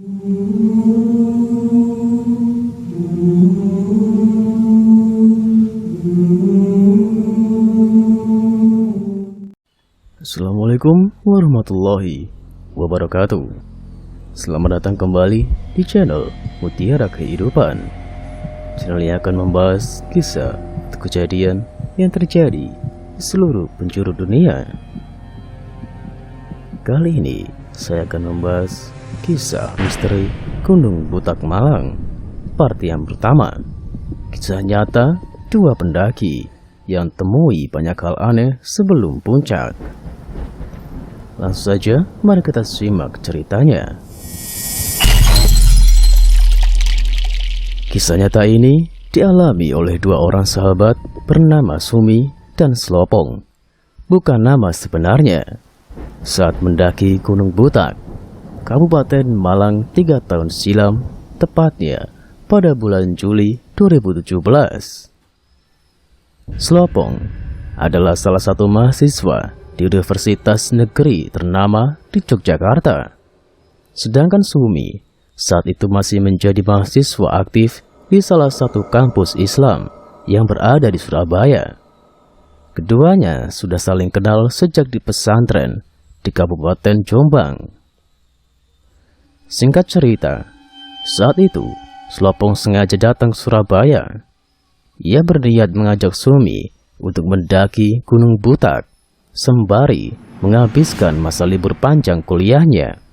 Assalamualaikum warahmatullahi wabarakatuh. Selamat datang kembali di channel Mutiara Kehidupan, channel yang akan membahas kisah atau kejadian yang terjadi di seluruh penjuru dunia. Kali ini saya akan membahas kisah misteri Gunung Butak Malang, part yang pertama. Kisah nyata dua pendaki yang temui banyak hal aneh sebelum puncak. Langsung saja, mari kita simak ceritanya. Kisah nyata ini dialami oleh dua orang sahabat bernama Sumi dan Slopong. Bukan nama sebenarnya. Saat mendaki Gunung Butak, Kabupaten Malang 3 tahun silam, tepatnya pada bulan Juli 2017. Slopong adalah salah satu mahasiswa di Universitas Negeri ternama di Yogyakarta. Sedangkan Sumi saat itu masih menjadi mahasiswa aktif di salah satu kampus Islam yang berada di Surabaya. Keduanya sudah saling kenal sejak di pesantren di Kabupaten Jombang. Singkat cerita, saat itu Slopong sengaja datang ke Surabaya. Ia berniat mengajak Sumi untuk mendaki Gunung Butak sembari menghabiskan masa libur panjang kuliahnya.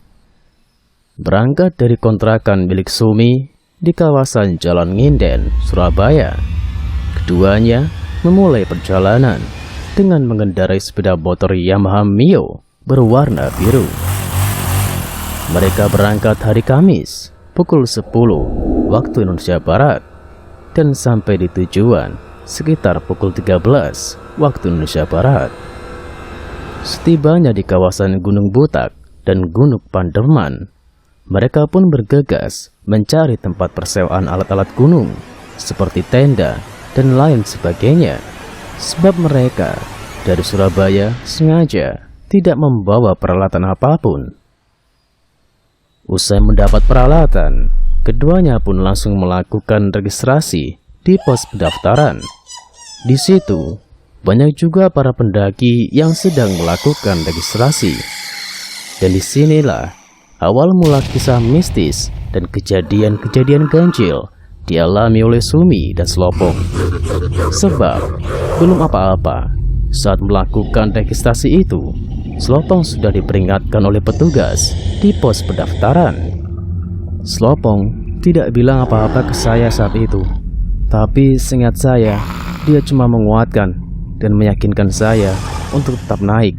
Berangkat dari kontrakan milik Sumi di kawasan Jalan Nginden, Surabaya, keduanya memulai perjalanan dengan mengendarai sepeda motor Yamaha Mio berwarna biru. Mereka berangkat hari Kamis pukul 10 waktu Indonesia Barat dan sampai di tujuan sekitar pukul 13 waktu Indonesia Barat. Setibanya di kawasan Gunung Butak dan Gunung Panderman, mereka pun bergegas mencari tempat persewaan alat-alat gunung seperti tenda dan lain sebagainya, sebab mereka dari Surabaya sengaja tidak membawa peralatan apapun. Usai mendapat peralatan, keduanya pun langsung melakukan registrasi di pos pendaftaran. Di situ banyak juga para pendaki yang sedang melakukan registrasi. Dan disinilah awal mula kisah mistis dan kejadian-kejadian ganjil dialami oleh Sumi dan Slopong. Sebab belum apa-apa, saat melakukan registrasi itu, Slopong sudah diperingatkan oleh petugas di pos pendaftaran. Slopong tidak bilang apa-apa ke saya saat itu, tapi seingat saya, dia cuma menguatkan dan meyakinkan saya untuk tetap naik.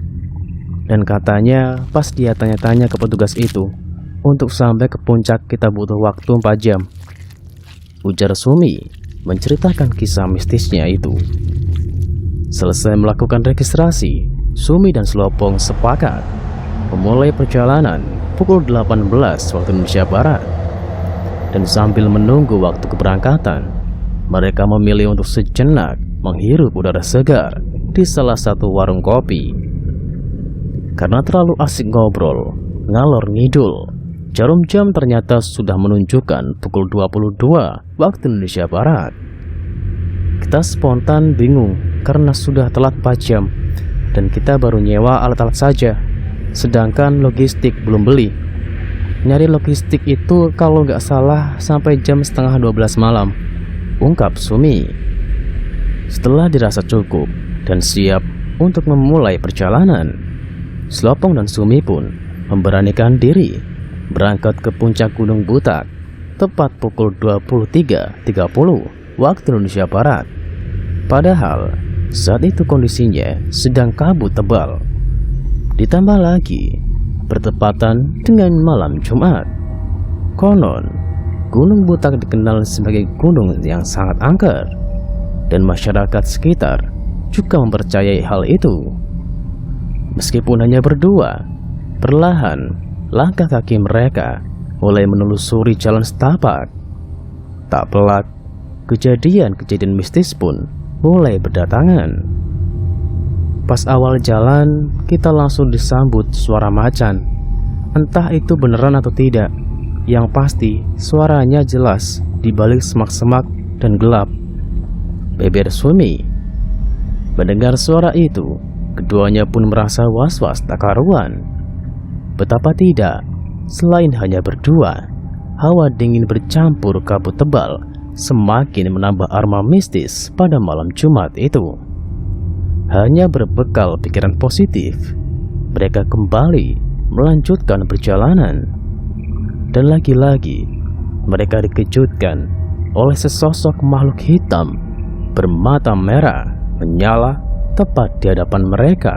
Dan katanya pas dia tanya-tanya ke petugas itu, untuk sampai ke puncak kita butuh waktu 4 jam. Ujar Sumi menceritakan kisah mistisnya itu. Selesai melakukan registrasi, Sumi dan Slopong sepakat memulai perjalanan pukul 18 waktu Indonesia Barat. Dan sambil menunggu waktu keberangkatan, mereka memilih untuk sejenak menghirup udara segar di salah satu warung kopi. Karena terlalu asik ngobrol, ngalor ngidul, jarum jam ternyata sudah menunjukkan pukul 22 waktu Indonesia Barat. Kita spontan bingung karena sudah telat 4 jam dan kita baru nyewa alat-alat saja, sedangkan logistik belum beli. Nyari logistik itu kalau nggak salah sampai jam setengah 12 malam, ungkap Sumi. Setelah dirasa cukup dan siap untuk memulai perjalanan, Slopong dan Sumi pun memberanikan diri berangkat ke puncak Gunung Butak tepat pukul 23.30 waktu Indonesia Barat. Padahal saat itu kondisinya sedang kabut tebal. Ditambah lagi bertepatan dengan malam Jumat. Konon Gunung Butak dikenal sebagai gunung yang sangat angker, dan masyarakat sekitar juga mempercayai hal itu. Meskipun hanya berdua, perlahan langkah kaki mereka mulai menelusuri jalan setapak. Tak pelak, kejadian-kejadian mistis pun mulai berdatangan. Pas awal jalan, kita langsung disambut suara macan. Entah itu beneran atau tidak, Yang pasti suaranya jelas di balik semak-semak dan gelap. Beber Sumi. Mendengar suara itu, keduanya pun merasa was-was tak karuan. Betapa tidak, selain hanya berdua, hawa dingin bercampur kabut tebal semakin menambah aroma mistis pada malam Jumat itu. Hanya berbekal pikiran positif, mereka kembali melanjutkan perjalanan. Dan lagi-lagi, mereka dikejutkan oleh sesosok makhluk hitam bermata merah menyala tepat di hadapan mereka.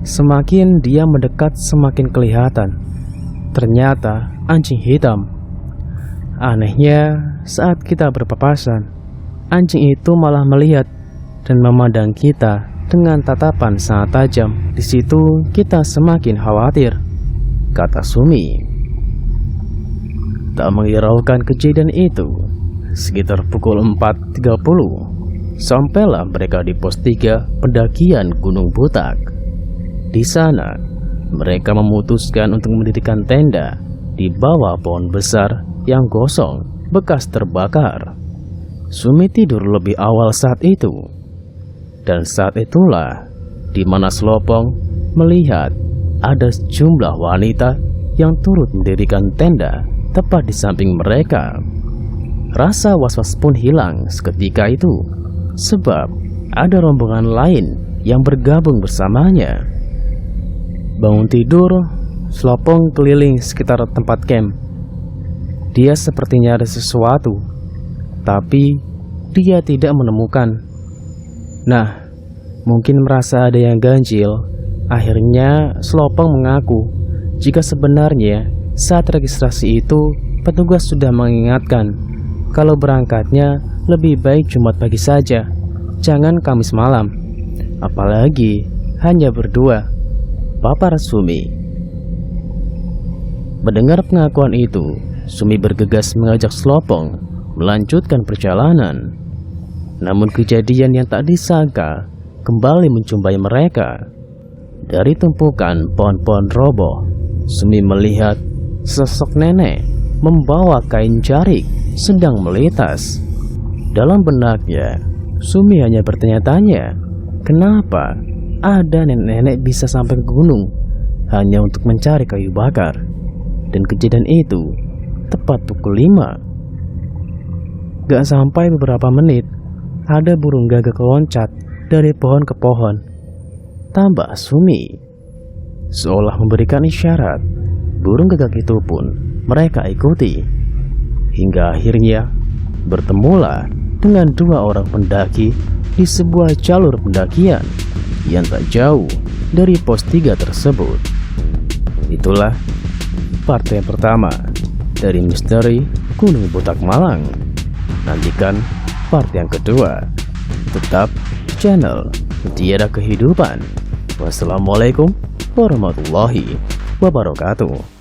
Semakin dia mendekat, semakin kelihatan. Ternyata anjing hitam. Anehnya, saat kita berpapasan, anjing itu malah melihat dan memandang kita dengan tatapan sangat tajam. Di situ kita semakin khawatir, kata Sumi. Tak menghiraukan kejadian itu, sekitar pukul 4.30, sampailah mereka di pos 3 pendakian Gunung Butak. Di sana, mereka memutuskan untuk mendirikan tenda di bawah pohon besar yang gosong bekas terbakar. Sumi tidur lebih awal saat itu. Dan saat itulah di mana Slopong melihat ada sejumlah wanita yang turut mendirikan tenda tepat di samping mereka. Rasa was-was pun hilang seketika itu, sebab ada rombongan lain yang bergabung bersamanya. Bangun tidur, Slopong keliling sekitar tempat camp. Dia sepertinya ada sesuatu, tapi dia tidak menemukan. Nah, mungkin merasa ada yang ganjil. Akhirnya Slopong mengaku jika sebenarnya saat registrasi itu petugas sudah mengingatkan kalau berangkatnya lebih baik Jumat pagi saja, jangan Kamis malam. Apalagi hanya berdua, papar Sumi. Mendengar pengakuan itu, Sumi bergegas mengajak Slopong melanjutkan perjalanan. Namun kejadian yang tak disangka kembali menjumpai mereka. Dari tumpukan pohon-pohon roboh, Sumi melihat sosok nenek membawa kain jarik sedang melintas. Dalam benaknya, Sumi hanya bertanya-tanya, kenapa ada nenek-nenek bisa sampai ke gunung hanya untuk mencari kayu bakar. Dan kejadian itu tepat pukul 5. Gak sampai beberapa menit, ada burung gagak loncat dari pohon ke pohon. Tambah Sumi, seolah memberikan isyarat, burung gagak itu pun mereka ikuti. Hingga akhirnya bertemulah dengan dua orang pendaki di sebuah jalur pendakian yang tak jauh dari pos 3 tersebut. Itulah part yang pertama dari misteri Gunung Butak Malang. Nantikan part yang kedua. Tetap channel Tiada Kehidupan. Wassalamualaikum warahmatullahi wabarakatuh.